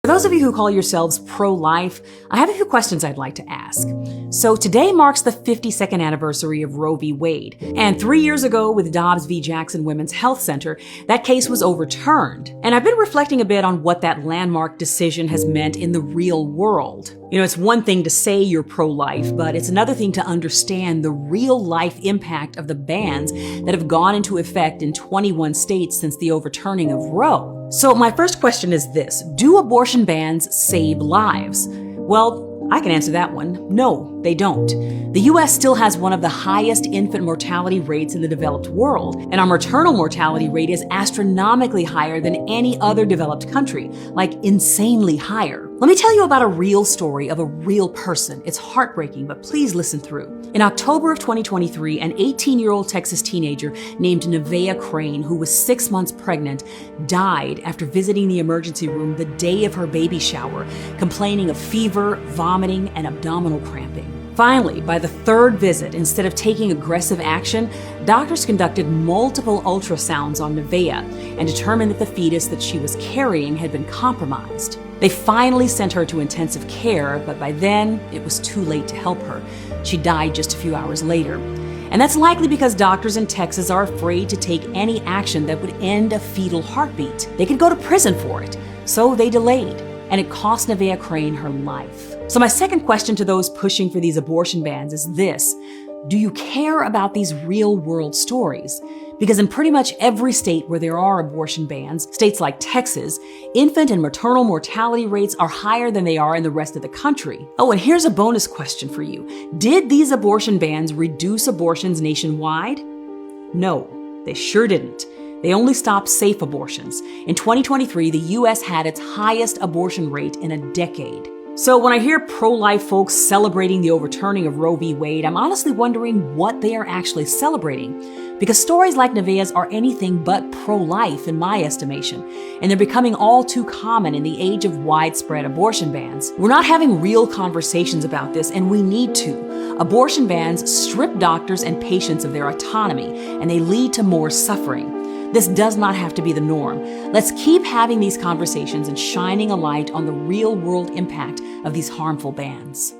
For those of you who call yourselves pro-life, I have a few questions I'd like to ask. So today marks the 52nd anniversary of Roe v. Wade, and 3 years ago with Dobbs v. Jackson Women's Health Center, that case was overturned. And I've been reflecting a bit on what that landmark decision has meant in the real world. You know, it's one thing to say you're pro-life, but it's another thing to understand the real-life impact of the bans that have gone into effect in 21 states since the overturning of Roe. So my first question is this: do abortion bans save lives? Well, I can answer that one. No, they don't. The US still has one of the highest infant mortality rates in the developed world, and our maternal mortality rate is astronomically higher than any other developed country, like insanely higher. Let me tell you about a real story of a real person. It's heartbreaking, but please listen through. In October of 2023, an 18-year-old Texas teenager named Nevaeh Crane, who was 6 months pregnant, died after visiting the emergency room the day of her baby shower, complaining of fever, vomiting, and abdominal cramping. Finally, by the third visit, instead of taking aggressive action, doctors conducted multiple ultrasounds on Nevaeh and determined that the fetus that she was carrying had been compromised. They finally sent her to intensive care, but by then, it was too late to help her. She died just a few hours later. And that's likely because doctors in Texas are afraid to take any action that would end a fetal heartbeat. They could go to prison for it. So they delayed, and it cost Nevaeh Crane her life. So my second question to those pushing for these abortion bans is this: do you care about these real-world stories? Because in pretty much every state where there are abortion bans, states like Texas, infant and maternal mortality rates are higher than they are in the rest of the country. Oh, and here's a bonus question for you. Did these abortion bans reduce abortions nationwide? No, they sure didn't. They only stopped safe abortions. In 2023, the US had its highest abortion rate in a decade. So when I hear pro-life folks celebrating the overturning of Roe v. Wade, I'm honestly wondering what they are actually celebrating. Because stories like Nevaeh's are anything but pro-life in my estimation, and they're becoming all too common in the age of widespread abortion bans. We're not having real conversations about this, and we need to. Abortion bans strip doctors and patients of their autonomy, and they lead to more suffering. This does not have to be the norm. Let's keep having these conversations and shining a light on the real-world impact of these harmful bans.